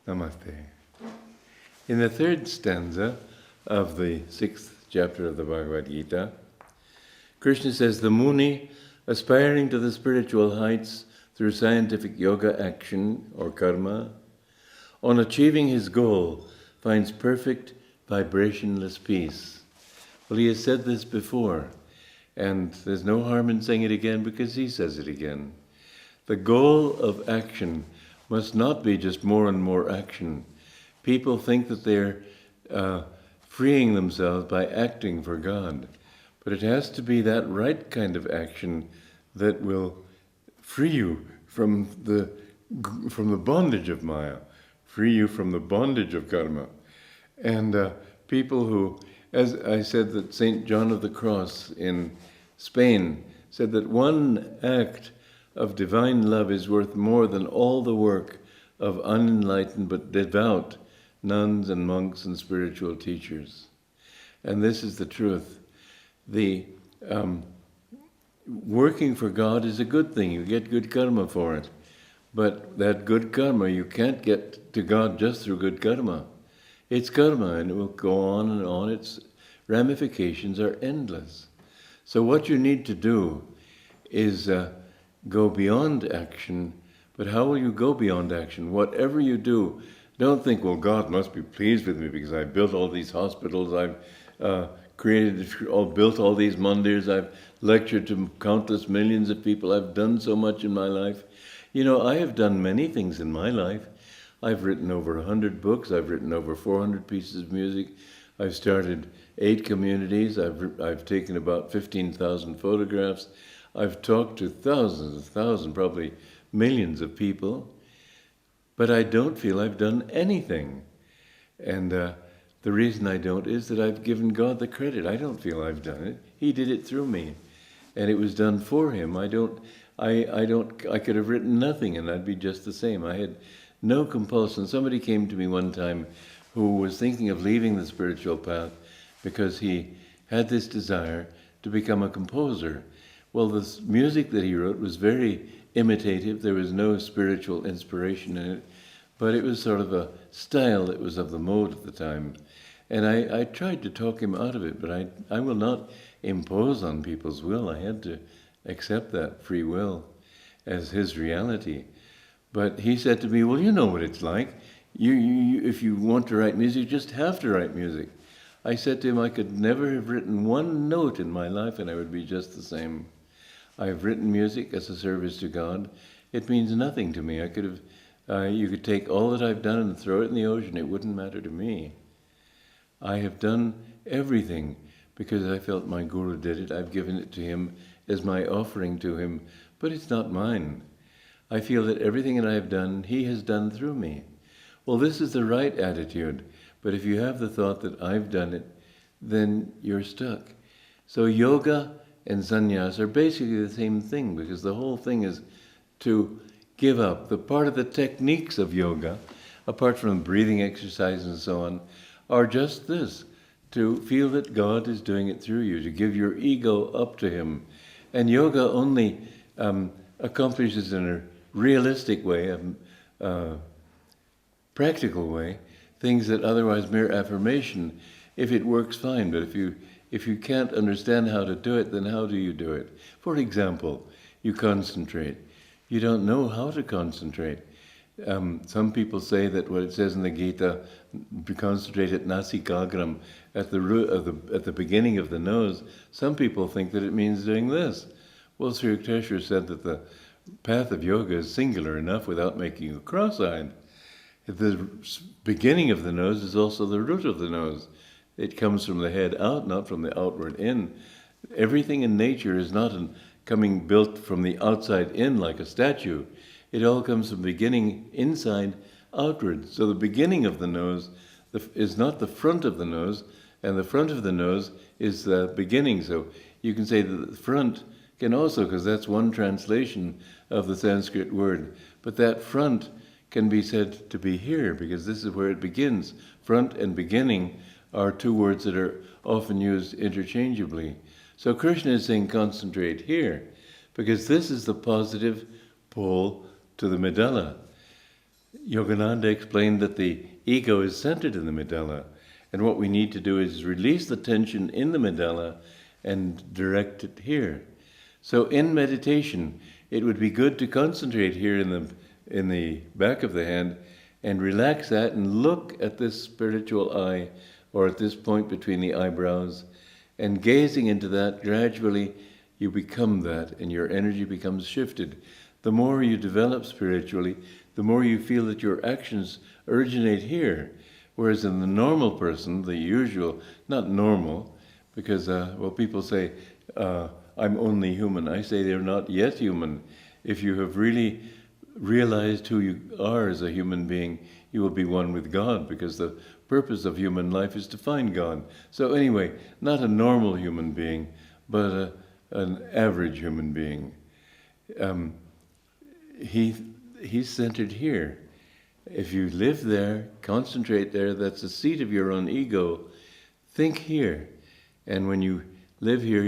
Namaste. In the third stanza of the 6th chapter of the Bhagavad Gita, Krishna says, the Muni, aspiring to the spiritual heights through scientific yoga action or karma, on achieving his goal, finds perfect vibrationless peace. Well, he has said this before, and there's no harm in saying it again because he says it again. The goal of action must not be just more and more action. People think that they're freeing themselves by acting for God, but it has to be that right kind of action that will free you from the bondage of Maya, free you from the bondage of karma. And people who, as I said, that St. John of the Cross in Spain said that one act of divine love is worth more than all the work of unenlightened but devout nuns and monks and spiritual teachers. And this is the truth. The working for God is a good thing. You get good karma for it. But that good karma, you can't get to God just through good karma. It's karma, and it will go on and on. Its ramifications are endless. So what you need to do is go beyond action. But how will you go beyond action? Whatever you do, don't think, well, God must be pleased with me because I've built all these hospitals, I've built all these mandirs, I've lectured to countless millions of people, I've done so much in my life. You know, I have done many things in my life. I've written over 100 books, I've written over 400 pieces of music, I've started 8 communities, I've taken about 15,000 photographs, I've talked to thousands, probably millions of people, but I don't feel I've done anything. And the reason I don't is that I've given God the credit. I don't feel I've done it. He did it through me, and it was done for him. I could have written nothing and I'd be just the same. I had no compulsion. Somebody came to me one time who was thinking of leaving the spiritual path because he had this desire to become a composer. Well, the music that he wrote was very imitative. There was no spiritual inspiration in it, but it was sort of a style that was of the mode at the time. And I tried to talk him out of it, but I will not impose on people's will. I had to accept that free will as his reality. But he said to me, well, you know what it's like. You if you want to write music, you just have to write music. I said to him, I could never have written one note in my life and I would be just the same. I have written music as a service to God. It means nothing to me. I could have, you could take all that I've done and throw it in the ocean. It wouldn't matter to me. I have done everything because I felt my Guru did it. I've given it to him as my offering to him, but it's not mine. I feel that everything that I have done, he has done through me. Well, this is the right attitude, but if you have the thought that I've done it, then you're stuck. So yoga and sannyas are basically the same thing, because the whole thing is to give up. The part of the techniques of yoga, apart from breathing exercises and so on, are just this, to feel that God is doing it through you, to give your ego up to him. And yoga only accomplishes in a realistic way, a practical way, things that otherwise mere affirmation, if it works fine, but if you can't understand how to do it, then how do you do it? For example, you concentrate. You don't know how to concentrate. Some people say that what it says in the Gita, concentrate at nasikagram, at the beginning of the nose. Some people think that it means doing this. Well, Sri Yukteswar said that the path of yoga is singular enough without making you cross-eyed. The beginning of the nose is also the root of the nose. It comes from the head out, not from the outward in. Everything in nature is not coming built from the outside in like a statue. It all comes from beginning inside outward. So the beginning of the nose is not the front of the nose, and the front of the nose is the beginning. So you can say that the front can also, because that's one translation of the Sanskrit word, but that front can be said to be here, because this is where it begins. Front and beginning are two words that are often used interchangeably. So Krishna is saying concentrate here, because this is the positive pole to the medulla. Yogananda explained that the ego is centered in the medulla, and what we need to do is release the tension in the medulla and direct it here. So in meditation, it would be good to concentrate here in the back of the hand and relax that and look at this spiritual eye, or at this point between the eyebrows, and gazing into that, gradually you become that and your energy becomes shifted. The more you develop spiritually, the more you feel that your actions originate here. Whereas in the normal person, the usual, not normal, because, people say, I'm only human. I say they're not yet human. If you have really realized who you are as a human being, you will be one with God, because the purpose of human life is to find God. So anyway, not a normal human being, but an average human being. He's centered here. If you live there, concentrate there, that's the seat of your own ego. Think here. And when you live here,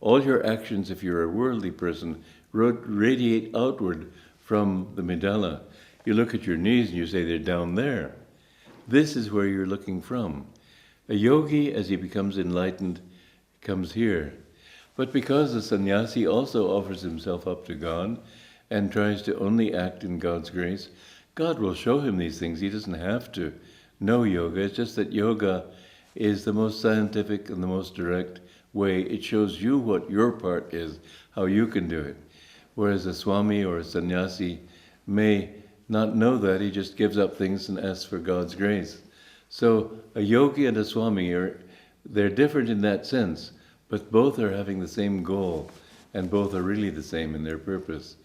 all your actions, if you're a worldly person, radiate outward from the medulla. You look at your knees and you say they're down there. This is where you're looking from. A yogi, as he becomes enlightened, comes here. But because the sannyasi also offers himself up to God and tries to only act in God's grace, God will show him these things. He doesn't have to know yoga. It's just that yoga is the most scientific and the most direct way. It shows you what your part is, how you can do it. Whereas a swami or a sannyasi may not know that. He just gives up things and asks for God's grace. So a yogi and a swami, they're different in that sense, but both are having the same goal, and both are really the same in their purpose.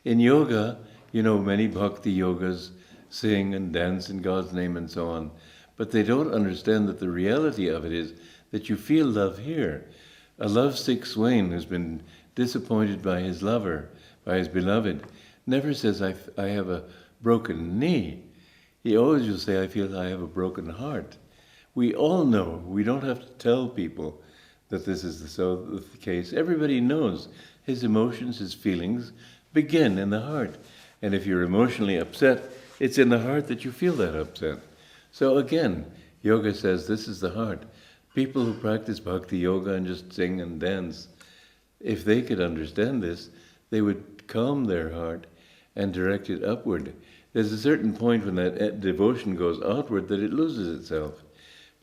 In yoga, many bhakti yogas sing and dance in God's name and so on, but they don't understand that the reality of it is that you feel love here. A lovesick swain who's been disappointed by his lover, by his beloved, never says, I have a broken knee. He always will say, I feel I have a broken heart. We all know. We don't have to tell people that this is the case. Everybody knows his emotions, his feelings begin in the heart. And if you're emotionally upset, it's in the heart that you feel that upset. So again, yoga says this is the heart. People who practice bhakti yoga and just sing and dance, if they could understand this, they would calm their heart and direct it upward. There's a certain point when that devotion goes outward that it loses itself.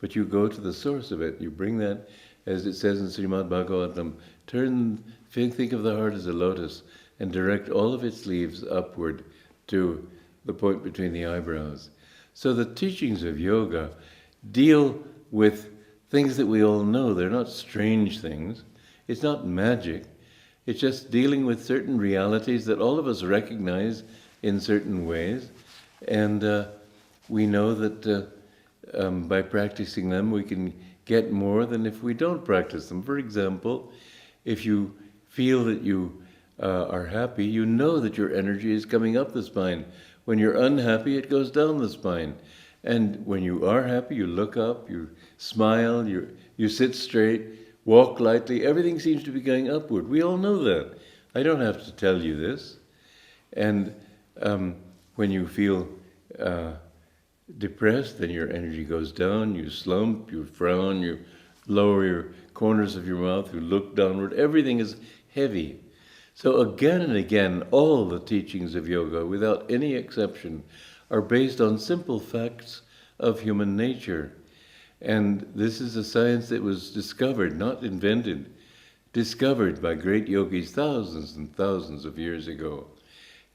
But you go to the source of it. You bring that, as it says in Srimad Bhagavatam, think of the heart as a lotus and direct all of its leaves upward to the point between the eyebrows. So the teachings of yoga deal with things that we all know. They're not strange things. It's not magic. It's just dealing with certain realities that all of us recognize in certain ways. And we know that by practicing them, we can get more than if we don't practice them. For example, if you feel that you are happy, you know that your energy is coming up the spine. When you're unhappy, it goes down the spine. And when you are happy, you look up, you smile, you sit straight, walk lightly. Everything seems to be going upward. We all know that. I don't have to tell you this. And when you feel depressed, then your energy goes down, you slump, you frown, you lower your corners of your mouth, you look downward. Everything is heavy. So again and again, all the teachings of yoga, without any exception, are based on simple facts of human nature. And this is a science that was discovered, not invented, discovered by great yogis thousands and thousands of years ago.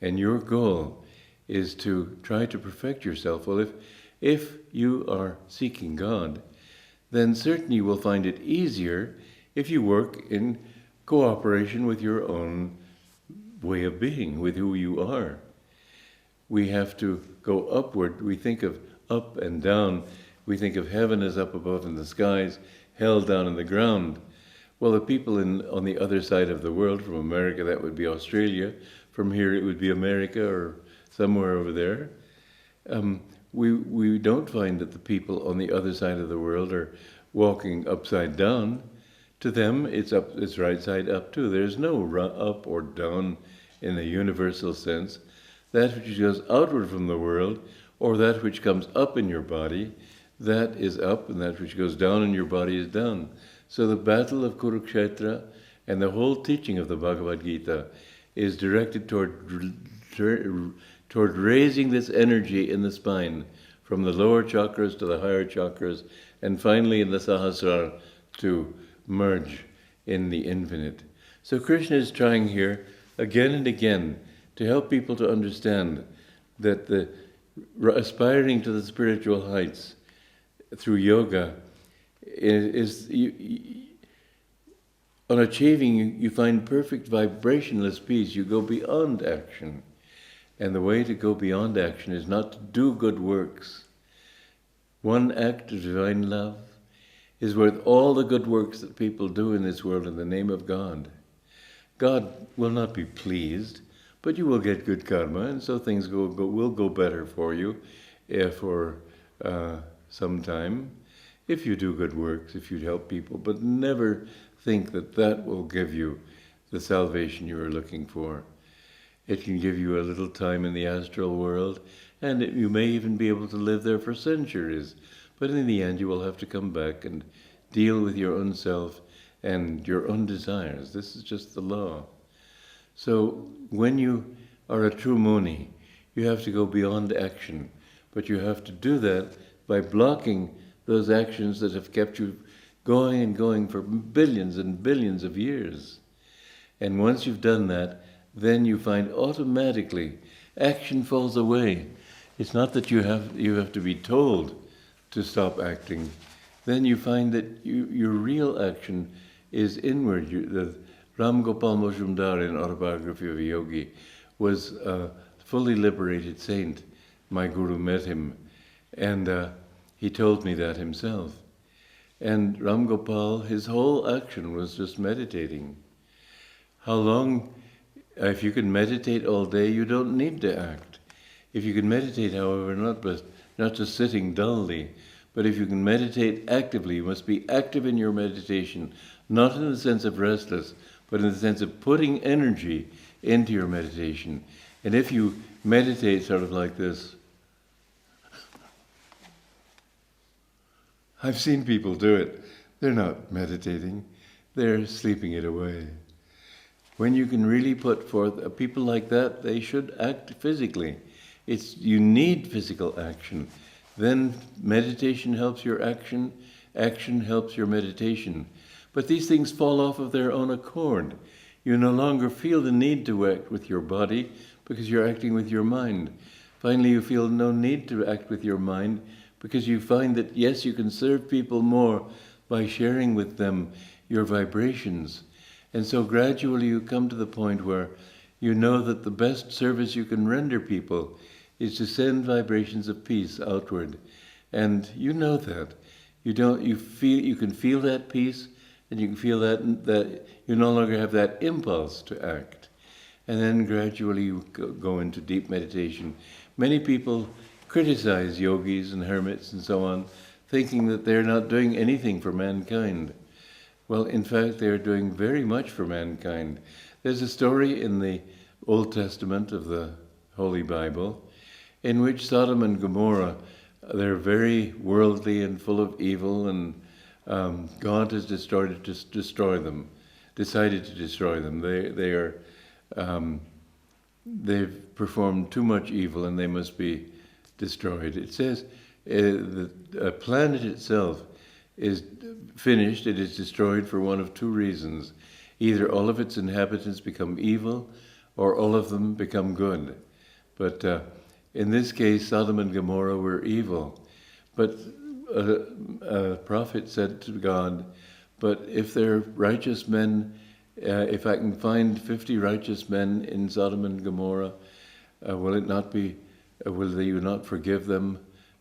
And your goal is to try to perfect yourself. Well, if you are seeking God, then certainly you will find it easier if you work in cooperation with your own way of being, with who you are. We have to go upward. We think of up and down. We think of heaven as up above in the skies, hell down in the ground. Well, the people on the other side of the world, from America, that would be Australia. From here, it would be America or somewhere over there. We don't find that the people on the other side of the world are walking upside down. To them, it's right side up too. There's no up or down in the universal sense. That which goes outward from the world, or that which comes up in your body, that is up, and that which goes down in your body is down. So the battle of Kurukshetra and the whole teaching of the Bhagavad Gita is directed toward raising this energy in the spine, from the lower chakras to the higher chakras, and finally in the Sahasrara to merge in the infinite. So Krishna is trying here again and again to help people to understand that the aspiring to the spiritual heights through yoga on achieving, you find perfect vibrationless peace. You go beyond action. And the way to go beyond action is not to do good works. One act of divine love is worth all the good works that people do in this world in the name of God. God will not be pleased, but you will get good karma, and so things will go better for you for some time if you do good works, if you help people. But never think that that will give you the salvation you are looking for. It can give you a little time in the astral world, and you may even be able to live there for centuries. But in the end, you will have to come back and deal with your own self and your own desires. This is just the law. So when you are a true Muni, you have to go beyond action. But you have to do that by blocking those actions that have kept you going and going for billions and billions of years. And once you've done that, then you find automatically action falls away. It's not that you have to be told to stop acting. Then you find that your real action is inward. The Ram Gopal Majumdar in Autobiography of a Yogi was a fully liberated saint. My guru met him, and he told me that himself. And Ram Gopal, his whole action was just meditating. How long? If you can meditate all day, you don't need to act. If you can meditate, however, not just sitting dully, but if you can meditate actively, you must be active in your meditation, not in the sense of restless, but in the sense of putting energy into your meditation. And if you meditate sort of like this, I've seen people do it. They're not meditating. They're sleeping it away. When you can really put forth people like that, they should act physically. You need physical action. Then meditation helps your action. Action helps your meditation. But these things fall off of their own accord. You no longer feel the need to act with your body because you're acting with your mind. Finally, you feel no need to act with your mind because you find that, yes, you can serve people more by sharing with them your vibrations. And so gradually you come to the point where you know that the best service you can render people is to send vibrations of peace outward. And you know that. You can feel that peace, and you can feel that you no longer have that impulse to act. And then gradually you go into deep meditation. Many people criticize yogis and hermits and so on, thinking that they're not doing anything for mankind. Well, in fact, they are doing very much for mankind. There's a story in the Old Testament of the Holy Bible in which Sodom and Gomorrah, they're very worldly and full of evil, and God has decided to destroy them. They've performed too much evil and they must be destroyed. It says the planet itself is finished, it is destroyed for one of two reasons. Either all of its inhabitants become evil, or all of them become good. But in this case, Sodom and Gomorrah were evil. But a prophet said to God, but if they're righteous men, if I can find 50 righteous men in Sodom and Gomorrah, will you not forgive them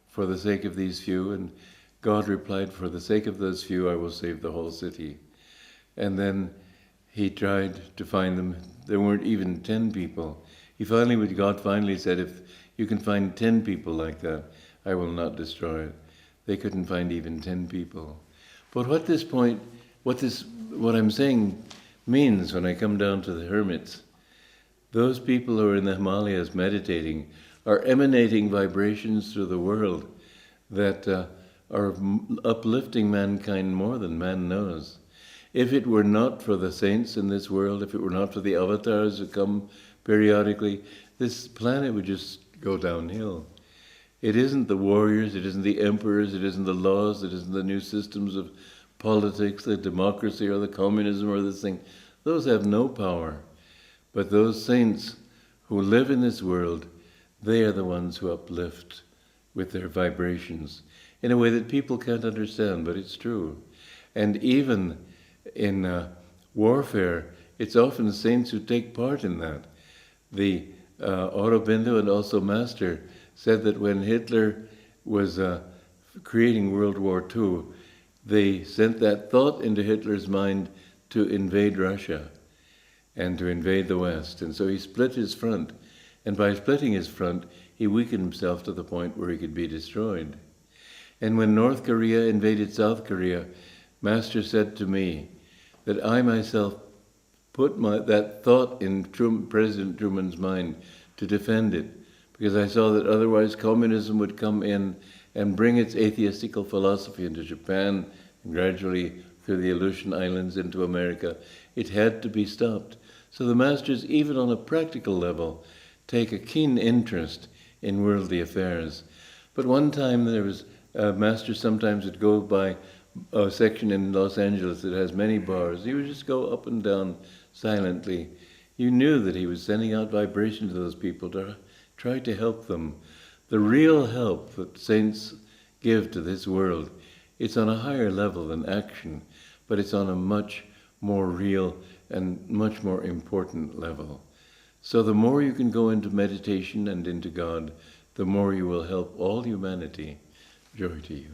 for the sake of these few? And God replied, for the sake of those few, I will save the whole city. And then he tried to find them. There weren't even 10 people. God finally said, if you can find 10 people like that, I will not destroy it. They couldn't find even 10 people. But what I'm saying means when I come down to the hermits, Those people who are in the Himalayas meditating are emanating vibrations through the world that are uplifting mankind more than man knows. If it were not for the saints in this world, if it were not for the avatars who come periodically, this planet would just go downhill. It isn't the warriors, it isn't the emperors, it isn't the laws, it isn't the new systems of politics, the democracy or the communism or this thing. Those have no power. But those saints who live in this world, they are the ones who uplift with their vibrations in a way that people can't understand, but it's true. And even in warfare, it's often saints who take part in that. The Aurobindo and also Master said that when Hitler was creating World War II, they sent that thought into Hitler's mind to invade Russia and to invade the West. And so he split his front. And by splitting his front, he weakened himself to the point where he could be destroyed. And when North Korea invaded South Korea, Master said to me that I myself put that thought in President Truman's mind to defend it, because I saw that otherwise communism would come in and bring its atheistical philosophy into Japan and gradually through the Aleutian Islands into America. It had to be stopped. So the masters, even on a practical level, take a keen interest in worldly affairs. But one time there was a master sometimes would go by a section in Los Angeles that has many bars. He would just go up and down silently. You knew that he was sending out vibrations to those people to try to help them. The real help that saints give to this world, it's on a higher level than action, but it's on a much more real and much more important level. So the more you can go into meditation and into God, the more you will help all humanity. Joy to you.